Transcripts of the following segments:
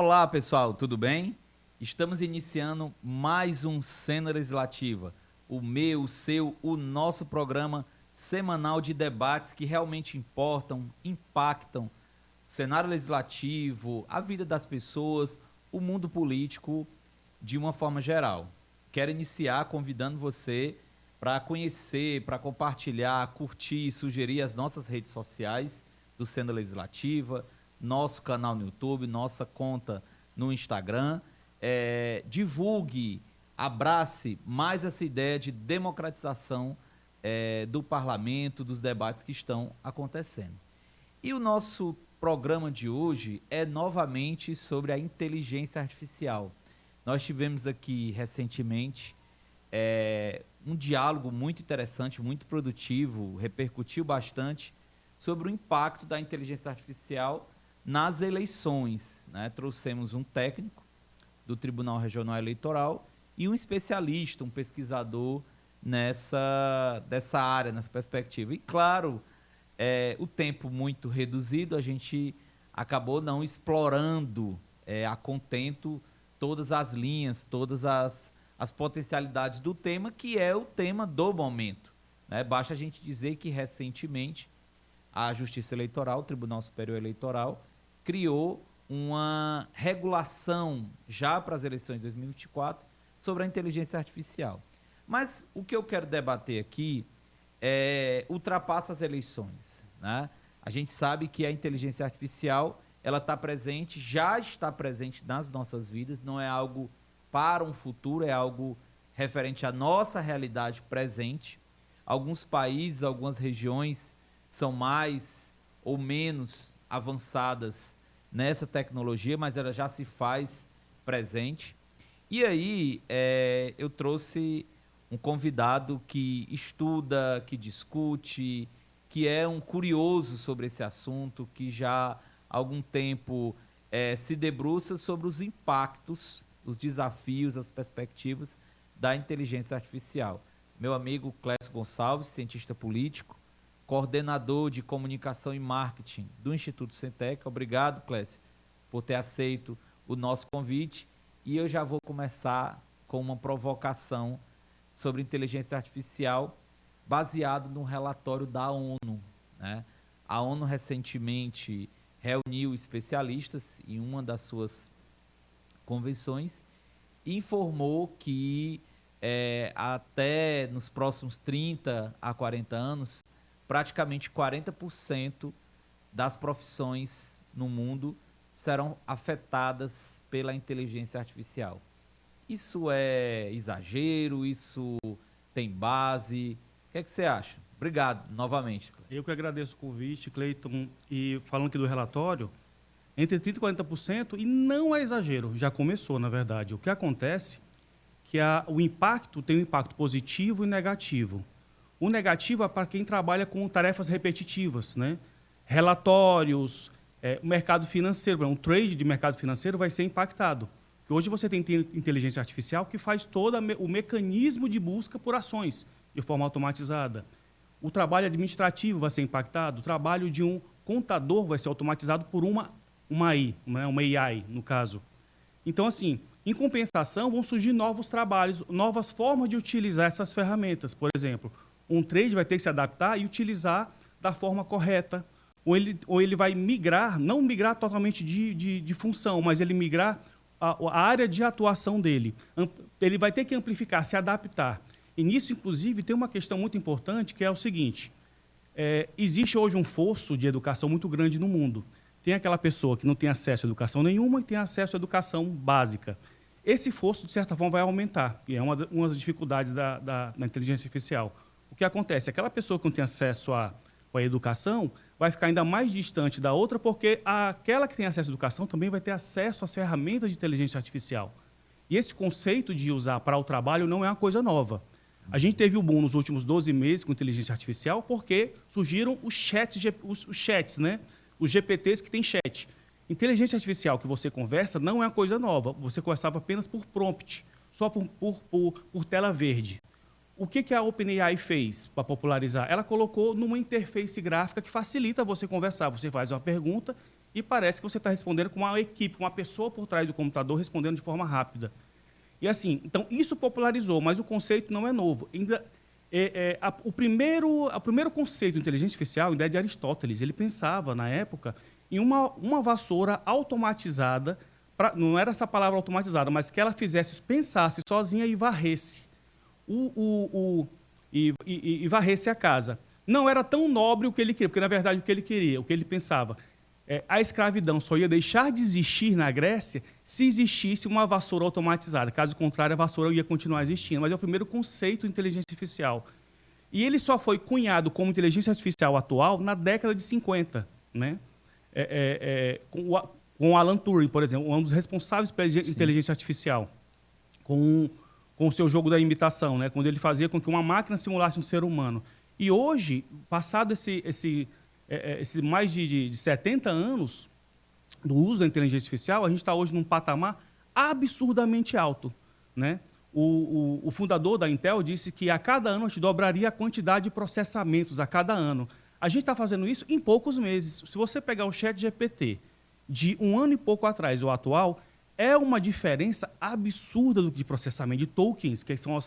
Olá, pessoal, tudo bem? Estamos iniciando mais um Cena Legislativa, o meu, o seu, o nosso programa semanal de debates que realmente importam, impactam o cenário legislativo, a vida das pessoas, o mundo político de uma forma geral. Quero iniciar convidando você para conhecer, para compartilhar, curtir e sugerir as nossas redes sociais do Cena Legislativa, nosso canal no YouTube, nossa conta no Instagram. Divulgue, abrace mais essa ideia de democratização do parlamento, dos debates que estão acontecendo. E o nosso programa de hoje é novamente sobre a inteligência artificial. Nós tivemos aqui recentemente um diálogo muito interessante, muito produtivo, repercutiu bastante sobre o impacto da inteligência artificial nas eleições, né? Trouxemos um técnico do Tribunal Regional Eleitoral e um especialista, um pesquisador dessa área, nessa perspectiva. E, claro, o tempo muito reduzido, a gente acabou não explorando a contento todas as linhas, todas as potencialidades do tema, que é o tema do momento, né? Basta a gente dizer que, recentemente, a Justiça Eleitoral, o Tribunal Superior Eleitoral, criou uma regulação já para as eleições de 2024 sobre a inteligência artificial. Mas o que eu quero debater aqui ultrapassa as eleições, né? A gente sabe que a inteligência artificial ela está presente, já está presente nas nossas vidas, não é algo para um futuro, é algo referente à nossa realidade presente. Alguns países, algumas regiões são mais ou menos avançadas nessa tecnologia, mas ela já se faz presente. E aí eu trouxe um convidado que estuda, que discute, que é um curioso sobre esse assunto, que já há algum tempo se debruça sobre os impactos, os desafios, as perspectivas da inteligência artificial. Meu amigo Clécio Gonçalves, cientista político, coordenador de comunicação e marketing do Instituto Centec. Obrigado, Clécio, por ter aceito o nosso convite. E eu já vou começar com uma provocação sobre inteligência artificial baseado num relatório da ONU, né? A ONU recentemente reuniu especialistas em uma das suas convenções e informou que até nos próximos 30 a 40 anos, praticamente 40% das profissões no mundo serão afetadas pela inteligência artificial. Isso é exagero? Isso tem base? O que é que você acha? Obrigado, novamente. Eu que agradeço o convite, Cleiton, e falando aqui do relatório, entre 30% e 40%, e não é exagero, já começou, na verdade. O que acontece é que o impacto tem um impacto positivo e negativo. O negativo é para quem trabalha com tarefas repetitivas, né? Relatórios, o mercado financeiro, um trade de mercado financeiro vai ser impactado. Porque hoje você tem inteligência artificial que faz todo o mecanismo de busca por ações de forma automatizada. O trabalho administrativo vai ser impactado, o trabalho de um contador vai ser automatizado por uma AI, no caso. Então, assim, em compensação, vão surgir novos trabalhos, novas formas de utilizar essas ferramentas. Por exemplo, um trade vai ter que se adaptar e utilizar da forma correta. Ou ele vai migrar, não migrar totalmente de função, mas ele migrar a área de atuação dele. Ele vai ter que amplificar, se adaptar. E nisso, inclusive, tem uma questão muito importante, que é o seguinte. Existe hoje um fosso de educação muito grande no mundo. Tem aquela pessoa que não tem acesso a educação nenhuma e tem acesso à educação básica. Esse fosso, de certa forma, vai aumentar. E é uma das dificuldades da inteligência artificial. O que acontece? Aquela pessoa que não tem acesso à educação vai ficar ainda mais distante da outra, porque aquela que tem acesso à educação também vai ter acesso às ferramentas de inteligência artificial. E esse conceito de usar para o trabalho não é uma coisa nova. A gente teve o boom nos últimos 12 meses com inteligência artificial porque surgiram os chats, né? Os GPTs que têm chat. Inteligência artificial que você conversa não é uma coisa nova. Você conversava apenas por prompt, só por tela verde. O que a OpenAI fez para popularizar? Ela colocou numa interface gráfica que facilita você conversar. Você faz uma pergunta e parece que você está respondendo com uma equipe, uma pessoa por trás do computador respondendo de forma rápida. E assim, então isso popularizou, mas o conceito não é novo. Ainda o primeiro conceito de inteligência artificial ainda é de Aristóteles. Ele pensava, na época, em uma vassoura automatizada, não era essa palavra automatizada, mas que ela pensasse sozinha e varresse, e varresse a casa. Não era tão nobre o que ele queria, porque, na verdade, o que ele queria, o que ele pensava, a escravidão só ia deixar de existir na Grécia se existisse uma vassoura automatizada. Caso contrário, a vassoura ia continuar existindo. Mas é o primeiro conceito de inteligência artificial. E ele só foi cunhado como inteligência artificial atual na década de 50, né? Com Alan Turing, por exemplo, um dos responsáveis pela inteligência artificial, com o seu jogo da imitação, né? Quando ele fazia com que uma máquina simulasse um ser humano. E hoje, passado esses mais de 70 anos do uso da inteligência artificial, a gente está hoje num patamar absurdamente alto, né? O fundador da Intel disse que a cada ano a gente dobraria a quantidade de processamentos a cada ano. A gente está fazendo isso em poucos meses. Se você pegar o ChatGPT de um ano e pouco atrás, o atual, é uma diferença absurda de processamento, de tokens, que são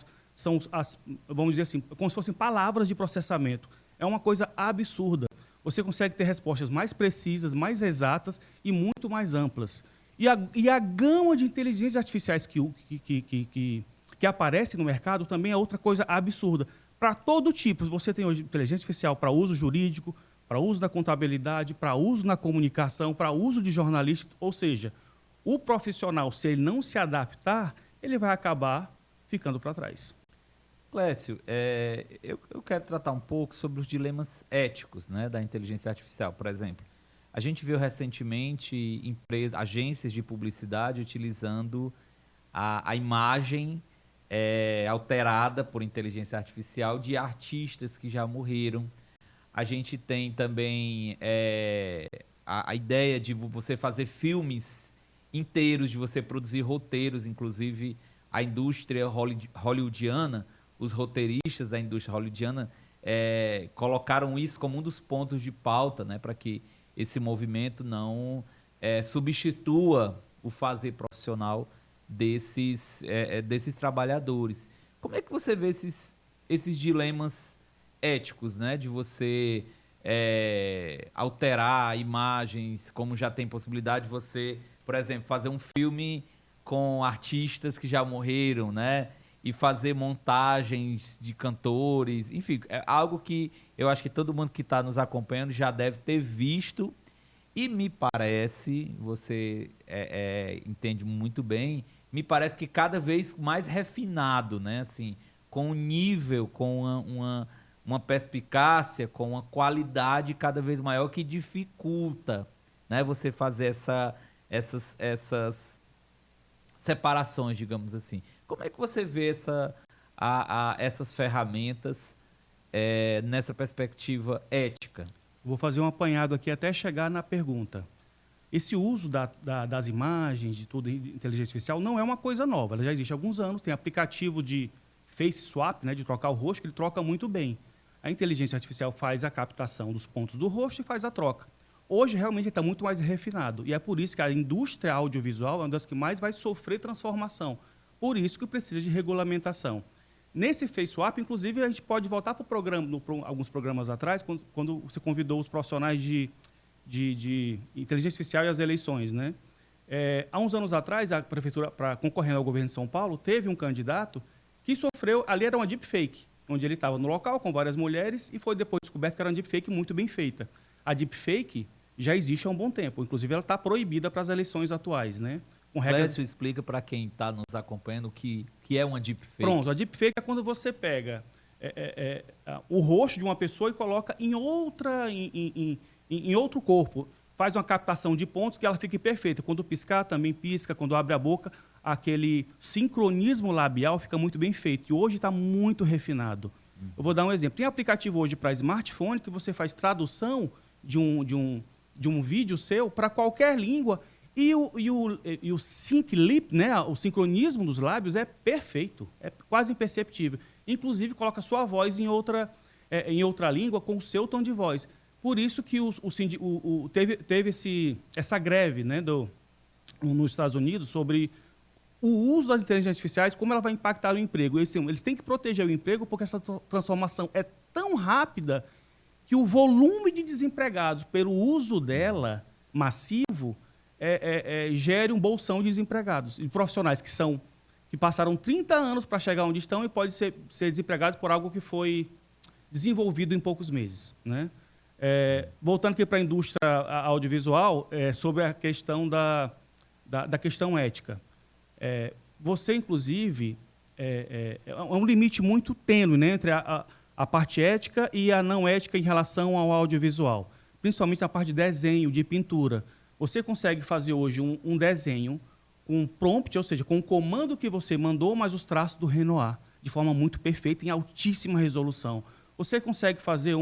vamos dizer assim, como se fossem palavras de processamento. É uma coisa absurda. Você consegue ter respostas mais precisas, mais exatas e muito mais amplas. E a gama de inteligências artificiais que aparece no mercado também é outra coisa absurda. Para todo tipo, você tem hoje inteligência artificial para uso jurídico, para uso da contabilidade, para uso na comunicação, para uso de jornalística, ou seja, o profissional, se ele não se adaptar, ele vai acabar ficando para trás. Clécio, eu quero tratar um pouco sobre os dilemas éticos, né, da inteligência artificial. Por exemplo, a gente viu recentemente agências de publicidade utilizando a imagem alterada por inteligência artificial de artistas que já morreram. A gente tem também a ideia de você fazer filmes inteiros, de você produzir roteiros, inclusive a indústria hollywoodiana, os roteiristas da indústria hollywoodiana colocaram isso como um dos pontos de pauta, né, para que esse movimento não substitua o fazer profissional desses trabalhadores. Como é que você vê esses dilemas éticos, né, de você alterar imagens, como já tem possibilidade de você, por exemplo, fazer um filme com artistas que já morreram, né, e fazer montagens de cantores, enfim, é algo que eu acho que todo mundo que está nos acompanhando já deve ter visto, e me parece, você entende muito bem, me parece que cada vez mais refinado, né, assim, com um nível, com uma perspicácia, com uma qualidade cada vez maior que dificulta, né, você fazer essas separações, digamos assim. Como é que você vê essas ferramentas nessa perspectiva ética? Vou fazer um apanhado aqui até chegar na pergunta. Esse uso das imagens, de tudo, de inteligência artificial, não é uma coisa nova. Ela já existe há alguns anos. Tem aplicativo de face swap, né, de trocar o rosto, que ele troca muito bem. A inteligência artificial faz a captação dos pontos do rosto e faz a troca. Hoje, realmente, está muito mais refinado. E é por isso que a indústria audiovisual é uma das que mais vai sofrer transformação. Por isso que precisa de regulamentação. Nesse face swap, inclusive, a gente pode voltar para o programa, alguns programas atrás, quando você convidou os profissionais de inteligência artificial e as eleições, né? Há uns anos atrás, a prefeitura, concorrendo ao governo de São Paulo, teve um candidato que sofreu, ali era uma deepfake, onde ele estava no local com várias mulheres e foi depois descoberto que era uma deepfake muito bem feita. A deepfake já existe há um bom tempo, inclusive ela está proibida para as eleições atuais, né? Clécio, explica para quem está nos acompanhando o que é uma deepfake. Pronto, a deepfake é quando você pega o rosto de uma pessoa e coloca em outro corpo. Faz uma captação de pontos que ela fique perfeita. Quando piscar, também pisca. Quando abre a boca, aquele sincronismo labial fica muito bem feito. E hoje está muito refinado. Eu vou dar um exemplo. Tem aplicativo hoje para smartphone que você faz tradução de um vídeo seu para qualquer língua. E o sync lip, né, o sincronismo dos lábios é perfeito, é quase imperceptível. Inclusive, coloca sua voz em outra língua com o seu tom de voz. Por isso que teve essa greve, né, nos Estados Unidos sobre o uso das inteligências artificiais, como ela vai impactar o emprego. Eles têm que proteger o emprego porque essa transformação é tão rápida que o volume de desempregados pelo uso dela massivo gere um bolsão de desempregados. E profissionais que passaram 30 anos para chegar onde estão e podem ser desempregados por algo que foi desenvolvido em poucos meses, né? Voltando aqui para a indústria audiovisual, sobre a questão da questão ética. Você, inclusive, é um limite muito tênue, né, entre a parte ética e a não ética em relação ao audiovisual, principalmente na parte de desenho, de pintura. Você consegue fazer hoje um desenho com um prompt, ou seja, com o comando que você mandou, mas os traços do Renoir, de forma muito perfeita, em altíssima resolução. Você consegue fazer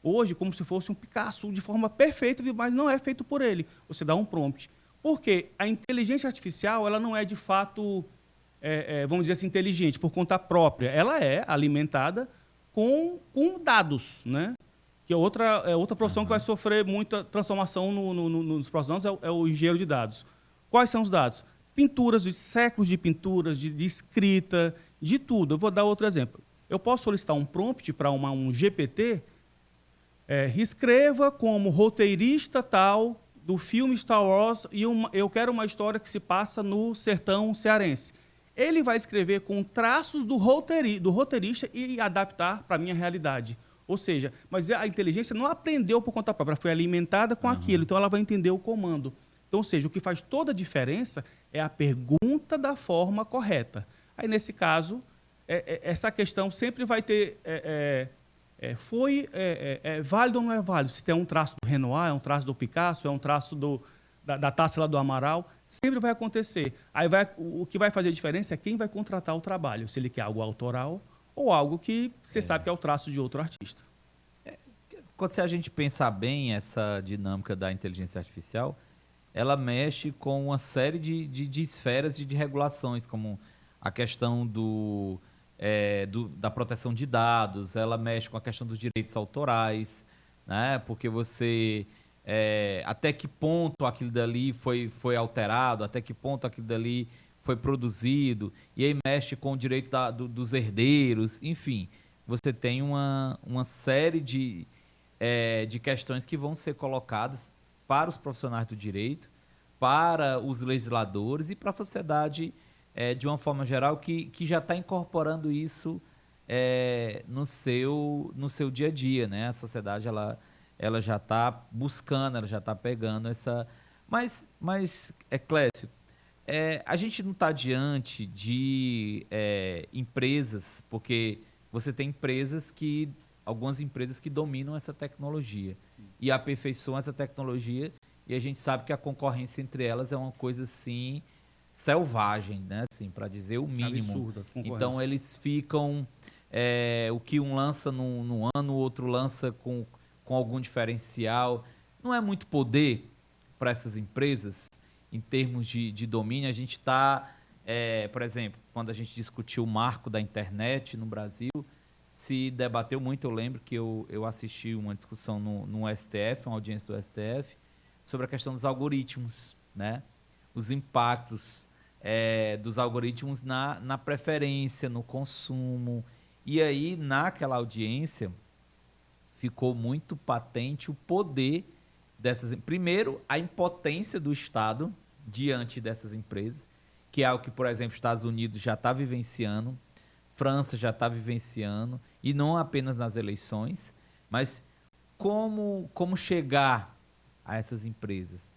hoje como se fosse um Picasso, de forma perfeita, mas não é feito por ele. Você dá um prompt. Porque a inteligência artificial ela não é, de fato, vamos dizer assim, inteligente, por conta própria. Ela é alimentada com dados, né? Que é outra profissão que vai sofrer muita transformação nos próximos anos, é o engenheiro de dados. Quais são os dados? Pinturas, de séculos de pinturas, de escrita, de tudo. Eu vou dar outro exemplo. Eu posso solicitar um prompt para um GPT, escreva como roteirista tal do filme Star Wars e eu quero uma história que se passa no sertão cearense. Ele vai escrever com traços do roteirista e adaptar para a minha realidade. Ou seja, mas a inteligência não aprendeu por conta própria, ela foi alimentada com aquilo, então ela vai entender o comando. Então, ou seja, o que faz toda a diferença é a pergunta da forma correta. Aí, nesse caso, essa questão sempre vai ter... válido ou não é válido? Se tem um traço do Renoir, é um traço do Picasso, é um traço da Tarsila do Amaral, sempre vai acontecer. Aí o que vai fazer a diferença é quem vai contratar o trabalho, se ele quer algo autoral ou algo que você sabe que é o traço de outro artista. Quando a gente pensar bem essa dinâmica da inteligência artificial, ela mexe com uma série de esferas de regulações, como a questão da proteção de dados, ela mexe com a questão dos direitos autorais, né? Porque você... até que ponto aquilo dali foi alterado, até que ponto aquilo dali foi produzido, e aí mexe com o direito dos herdeiros, enfim. Você tem uma série de questões que vão ser colocadas para os profissionais do direito, para os legisladores e para a sociedade de uma forma geral que já está incorporando isso no seu dia a dia, né? A sociedade ela já está buscando, ela já está pegando essa... Mas Clécio, a gente não está diante de empresas, porque você tem algumas empresas que dominam essa tecnologia. Sim. E aperfeiçoam essa tecnologia, e a gente sabe que a concorrência entre elas é uma coisa assim selvagem, né? Assim, para dizer o mínimo. Absurda, então eles ficam o que um lança num ano, o outro lança com algum diferencial. Não é muito poder para essas empresas em termos de domínio. A gente está, por exemplo, quando a gente discutiu o marco da internet no Brasil, se debateu muito. Eu lembro que eu assisti uma discussão no STF, uma audiência do STF, sobre a questão dos algoritmos, né? Os impactos dos algoritmos na preferência, no consumo. E aí, naquela audiência, ficou muito patente o poder dessas... Primeiro, a impotência do Estado diante dessas empresas, que é algo que, por exemplo, Estados Unidos já está vivenciando, França já está vivenciando, e não apenas nas eleições, mas como chegar a essas empresas,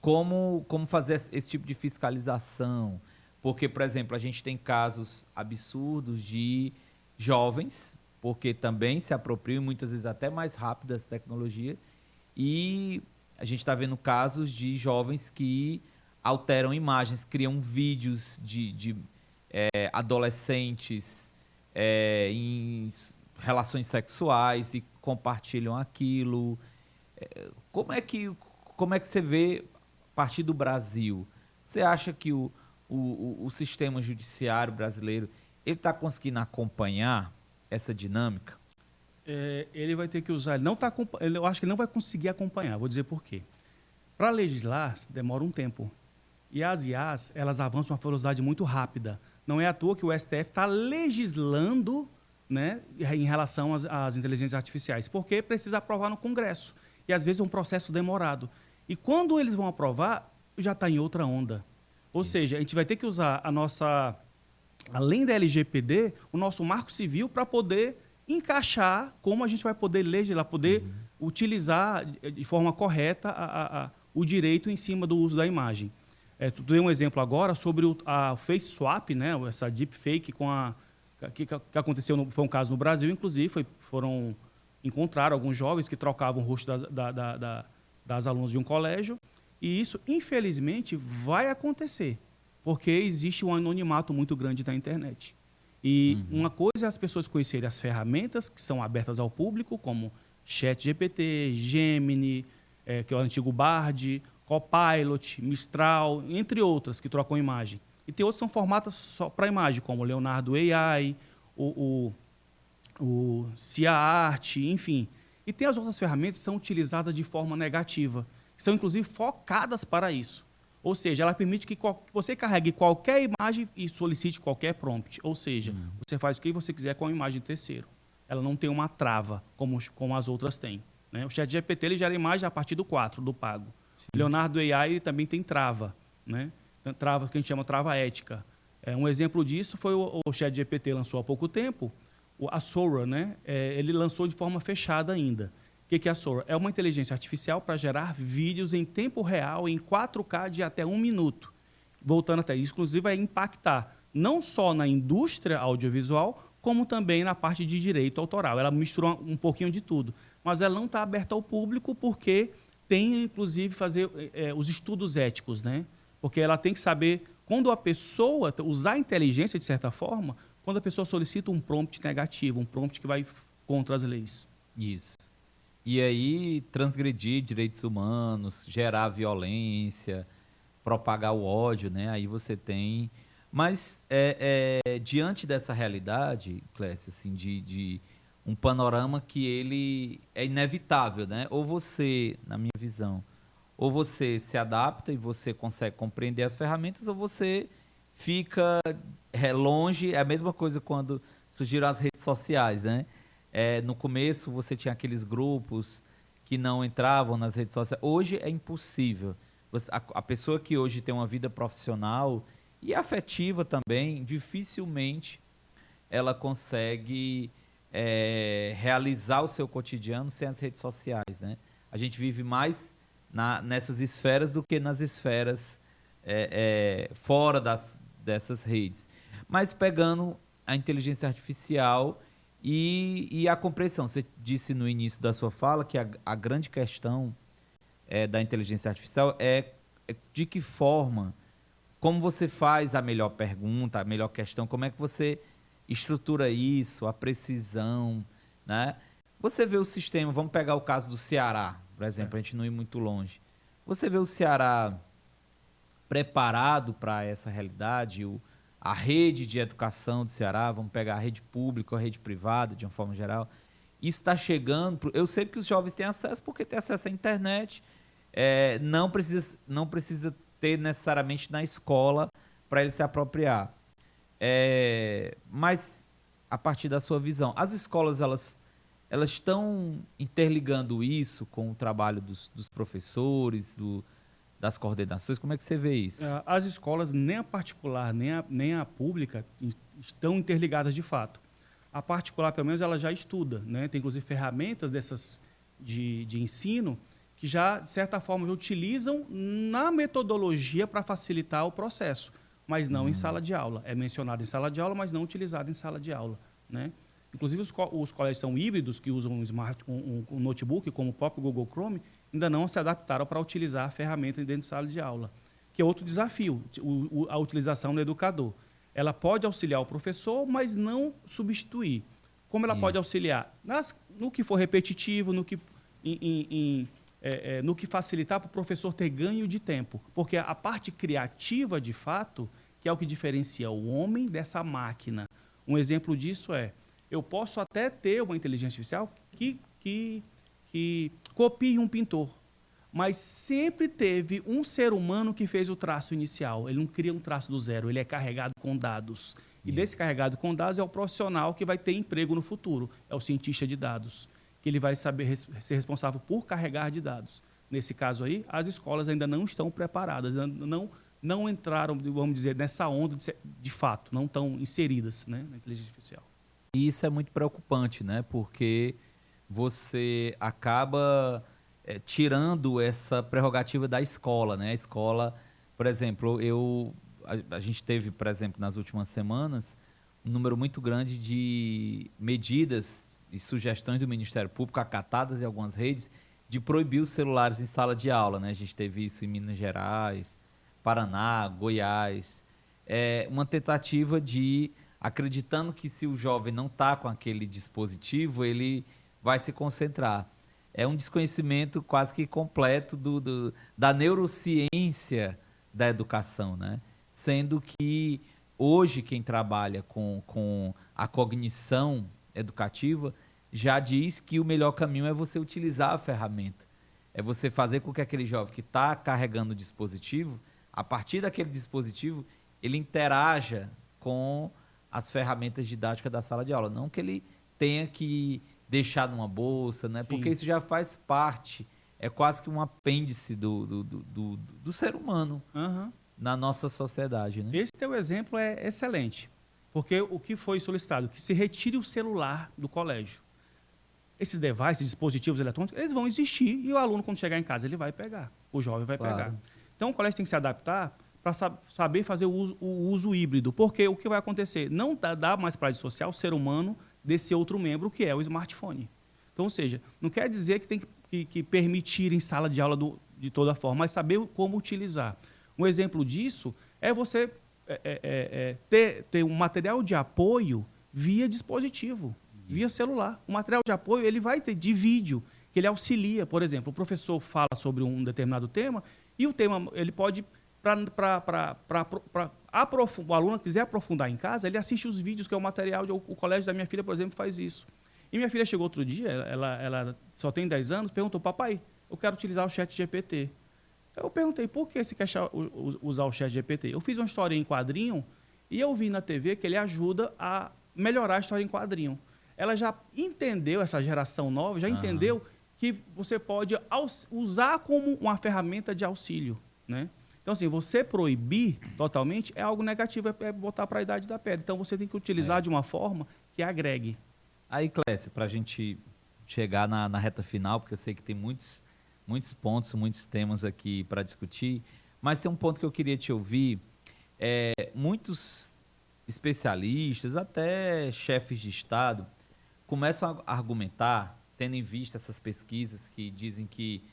como fazer esse tipo de fiscalização, porque, por exemplo, a gente tem casos absurdos de jovens, porque também se apropriam, muitas vezes até mais rápido dessa tecnologia, e a gente está vendo casos de jovens que alteram imagens, criam vídeos de adolescentes em relações sexuais e compartilham aquilo. Como é que você vê, a partir do Brasil, você acha que o sistema judiciário brasileiro ele está conseguindo acompanhar essa dinâmica? Ele vai ter que usar, eu acho que ele não vai conseguir acompanhar, vou dizer por quê. Para legislar, demora um tempo. E as IAs, elas avançam a uma velocidade muito rápida. Não é à toa que o STF está legislando, né, em relação às inteligências artificiais, porque precisa aprovar no Congresso. E, às vezes, é um processo demorado. E, quando eles vão aprovar, já está em outra onda. Ou seja, a gente vai ter que usar além da LGPD, o nosso marco civil para poder encaixar como a gente vai poder legislar, poder utilizar de forma correta o direito em cima do uso da imagem. Tu dei um exemplo agora sobre a face swap, né, essa deepfake que aconteceu, foi um caso no Brasil, inclusive, encontraram alguns jovens que trocavam o rosto das alunas de um colégio, e isso, infelizmente, vai acontecer, porque existe um anonimato muito grande na internet. E uma coisa é as pessoas conhecerem as ferramentas que são abertas ao público, como ChatGPT, Gemini, que é o antigo Bard, Copilot, Mistral, entre outras que trocam imagem. E tem outras que são formatas só para imagem, como o Leonardo AI, o Cia Art, enfim. E tem as outras ferramentas que são utilizadas de forma negativa, que são inclusive focadas para isso. Ou seja, ela permite que você carregue qualquer imagem e solicite qualquer prompt. Ou seja, você faz o que você quiser com a imagem de terceiro. Ela não tem uma trava, como as outras têm, né? O ChatGPT ele gera imagem a partir do 4, do pago. O Leonardo AI também tem trava, né? Trava que a gente chama trava ética. Um exemplo disso foi o ChatGPT lançou há pouco tempo, a Sora, né? Ele lançou de forma fechada ainda. O que é a Sora? É uma inteligência artificial para gerar vídeos em tempo real, em 4K de até 1 minuto. Voltando até isso, inclusive, vai impactar não só na indústria audiovisual, como também na parte de direito autoral. Ela mistura um pouquinho de tudo. Mas ela não está aberta ao público porque tem, inclusive, fazer os estudos éticos, né? Porque ela tem que saber, quando a pessoa, usar a inteligência, de certa forma, quando a pessoa solicita um prompt negativo, um prompt que vai contra as leis. Isso. E aí, transgredir direitos humanos, gerar violência, propagar o ódio, né? Aí você tem... Mas, diante dessa realidade, Clécio, assim, de um panorama que ele é inevitável, né? Ou você, na minha visão, ou você se adapta e você consegue compreender as ferramentas, ou você fica longe. É a mesma coisa quando surgiram as redes sociais, né? No começo você tinha aqueles grupos que não entravam nas redes sociais. Hoje é impossível. A pessoa que hoje tem uma vida profissional e afetiva também, dificilmente ela consegue realizar o seu cotidiano sem as redes sociais, né? A gente vive mais nessas esferas do que nas esferas fora dessas redes. Mas pegando a inteligência artificial e a compreensão. Você disse no início da sua fala que a grande questão da inteligência artificial é de que forma, como você faz a melhor pergunta, a melhor questão, como é que você estrutura isso, a precisão, né? Você vê o sistema, vamos pegar o caso do Ceará, por exemplo, a gente não ir muito longe. Você vê o Ceará preparado para essa realidade, a rede de educação do Ceará, vamos pegar a rede pública, a rede privada, de uma forma geral, isso está chegando. Eu sei que os jovens têm acesso porque têm acesso à internet, não precisa ter necessariamente na escola para ele se apropriar. Mas, a partir da sua visão, as escolas elas estão interligando isso com o trabalho dos professores, das coordenações? Como é que você vê isso? As escolas, nem a particular, nem a pública, estão interligadas de fato. A particular, pelo menos, ela já estuda, né? Tem, inclusive, ferramentas dessas de ensino que já, de certa forma, utilizam na metodologia para facilitar o processo, mas não em sala de aula. É mencionado em sala de aula, mas não utilizado em sala de aula, né? Inclusive, os colégios são híbridos, que usam um notebook, como o próprio Google Chrome, ainda não se adaptaram para utilizar a ferramenta dentro de sala de aula, que é outro desafio, a utilização do educador. Ela pode auxiliar o professor, mas não substituir. Como ela pode auxiliar? No que for repetitivo, no que facilitar para o professor ter ganho de tempo. Porque a parte criativa, de fato, que é o que diferencia o homem dessa máquina. Um exemplo disso eu posso até ter uma inteligência artificial que copie um pintor. Mas sempre teve um ser humano que fez o traço inicial. Ele não cria um traço do zero, ele é carregado com dados. E desse carregado com dados é o profissional que vai ter emprego no futuro, é o cientista de dados, que ele vai saber ser responsável por carregar de dados. Nesse caso aí, as escolas ainda não estão preparadas, não entraram, vamos dizer, nessa onda de fato, não estão inseridas, né, na inteligência artificial. E isso é muito preocupante, né? Porque você acaba tirando essa prerrogativa da escola, né? A escola, por exemplo, a gente teve, por exemplo, nas últimas semanas, um número muito grande de medidas e sugestões do Ministério Público acatadas em algumas redes de proibir os celulares em sala de aula, né? A gente teve isso em Minas Gerais, Paraná, Goiás. É uma tentativa de, acreditando que se o jovem não está com aquele dispositivo, ele vai se concentrar. É um desconhecimento quase que completo da neurociência da educação, né? Sendo que hoje quem trabalha com a cognição educativa já diz que o melhor caminho é você utilizar a ferramenta. É você fazer com que aquele jovem que está carregando o dispositivo, a partir daquele dispositivo, ele interaja com as ferramentas didáticas da sala de aula. Não que ele tenha que deixar numa bolsa, né? Porque isso já faz parte, é quase que um apêndice do ser humano na nossa sociedade, né? Esse teu exemplo é excelente, porque o que foi solicitado? Que se retire o celular do colégio. Esses devices, dispositivos eletrônicos, eles vão existir e o aluno, quando chegar em casa, ele vai pegar, o jovem vai pegar. Então, o colégio tem que se adaptar para saber fazer o uso híbrido, porque o que vai acontecer? Não dá mais para dissociar o ser humano desse outro membro, que é o smartphone. Então, ou seja, não quer dizer que tem que permitir em sala de aula de toda forma, mas saber como utilizar. Um exemplo disso é você ter um material de apoio via dispositivo, via celular. O material de apoio ele vai ter de vídeo, que ele auxilia. Por exemplo, o professor fala sobre um determinado tema e o tema ele pode, o aluno quiser aprofundar em casa, ele assiste os vídeos, que é o material, o colégio da minha filha, por exemplo, faz isso. E minha filha chegou outro dia, ela só tem 10 anos, perguntou, papai, eu quero utilizar o ChatGPT. Eu perguntei, por que você quer usar o ChatGPT? Eu fiz uma história em quadrinho e eu vi na TV que ele ajuda a melhorar a história em quadrinho. Ela já entendeu, essa geração nova, já entendeu que você pode usar como uma ferramenta de auxílio, né? Então, assim, você proibir totalmente é algo negativo, é botar para a idade da pedra. Então, você tem que utilizar de uma forma que agregue. Aí, Clécio, para a gente chegar na reta final, porque eu sei que tem muitos pontos, muitos temas aqui para discutir, mas tem um ponto que eu queria te ouvir. Muitos especialistas, até chefes de Estado, começam a argumentar, tendo em vista essas pesquisas que dizem que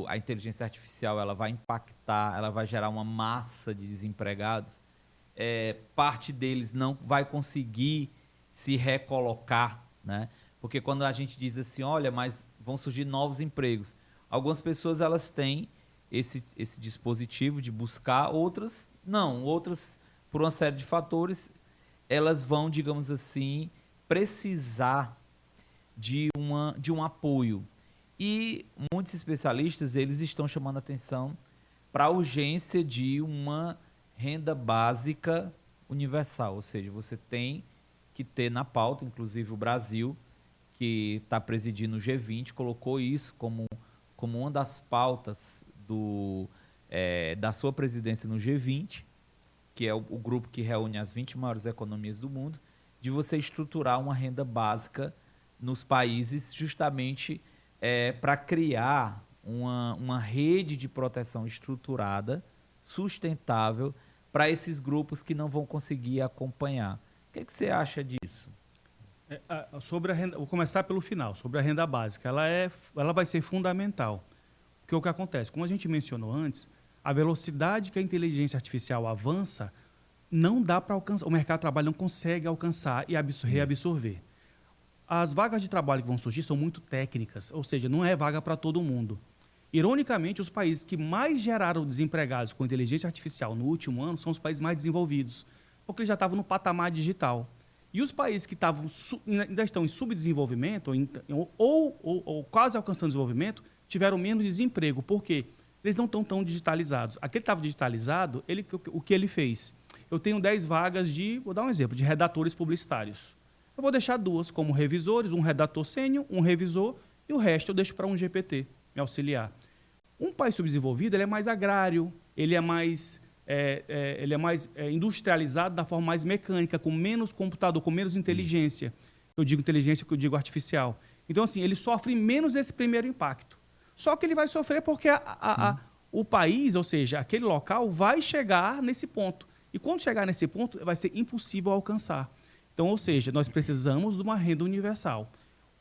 a inteligência artificial ela vai impactar, ela vai gerar uma massa de desempregados, parte deles não vai conseguir se recolocar, né? Porque quando a gente diz assim, olha, mas vão surgir novos empregos, algumas pessoas elas têm esse dispositivo de buscar, outras não, outras por uma série de fatores, elas vão, digamos assim, precisar de um apoio. E muitos especialistas eles estão chamando a atenção para a urgência de uma renda básica universal, ou seja, você tem que ter na pauta, inclusive o Brasil, que está presidindo o G20, colocou isso como uma das pautas da sua presidência no G20, que é o grupo que reúne as 20 maiores economias do mundo, de você estruturar uma renda básica nos países justamente para criar uma rede de proteção estruturada, sustentável, para esses grupos que não vão conseguir acompanhar. O que você acha disso? Sobre a renda, vou começar pelo final. Sobre a renda básica, ela vai ser fundamental. Porque o que acontece? Como a gente mencionou antes, a velocidade que a inteligência artificial avança não dá para alcançar, o mercado de trabalho não consegue alcançar e reabsorver. As vagas de trabalho que vão surgir são muito técnicas, ou seja, não é vaga para todo mundo. Ironicamente, os países que mais geraram desempregados com inteligência artificial no último ano são os países mais desenvolvidos, porque eles já estavam no patamar digital. E os países que ainda estão em subdesenvolvimento, ou quase alcançando desenvolvimento, tiveram menos desemprego. Por quê? Eles não estão tão digitalizados. Aquele que estava digitalizado, o que ele fez? Eu tenho 10 vagas vou dar um exemplo, de redatores publicitários. Eu vou deixar 2 como revisores, um redator sênior, um revisor, e o resto eu deixo para um GPT me auxiliar. Um país subdesenvolvido, ele é mais agrário, ele é mais industrializado da forma mais mecânica, com menos computador, com menos inteligência. Eu digo inteligência, que eu digo artificial. Então, assim, ele sofre menos esse primeiro impacto. Só que ele vai sofrer porque o país, ou seja, aquele local, vai chegar nesse ponto. E quando chegar nesse ponto, vai ser impossível alcançar. Então, ou seja, nós precisamos de uma renda universal.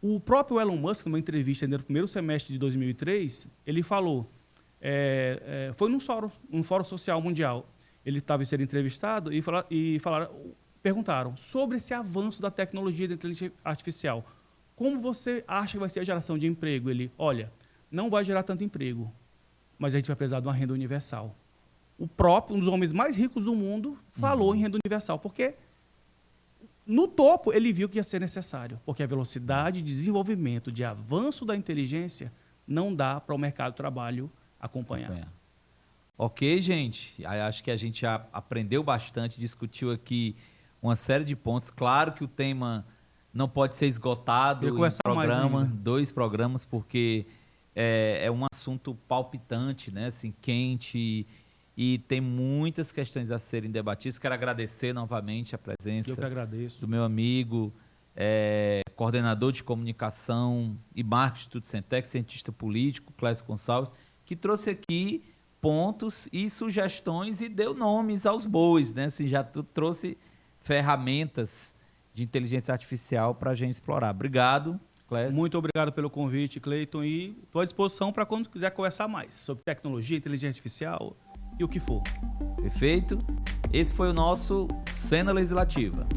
O próprio Elon Musk, numa entrevista no primeiro semestre de 2003, ele falou, foi num fórum social mundial, ele estava sendo entrevistado e perguntaram sobre esse avanço da tecnologia da inteligência artificial. Como você acha que vai ser a geração de emprego? Ele, olha, não vai gerar tanto emprego, mas a gente vai precisar de uma renda universal. Um dos homens mais ricos do mundo falou em renda universal, porque no topo ele viu que ia ser necessário, porque a velocidade de desenvolvimento, de avanço da inteligência, não dá para o mercado de trabalho acompanhar. Ok, gente, acho que a gente já aprendeu bastante, discutiu aqui uma série de pontos. Claro que o tema não pode ser esgotado em 2 programas, porque é um assunto palpitante, né? Assim, quente, e tem muitas questões a serem debatidas. Quero agradecer novamente a presença do meu amigo, coordenador de comunicação e marketing do Instituto Centec, cientista político, Clécio Gonçalves, que trouxe aqui pontos e sugestões e deu nomes aos bois, né? Assim, já trouxe ferramentas de inteligência artificial para a gente explorar. Obrigado, Clécio. Muito obrigado pelo convite, Cleiton, e estou à disposição para quando quiser conversar mais sobre tecnologia, inteligência artificial e o que for. Perfeito. Esse foi o nosso Cena Legislativa.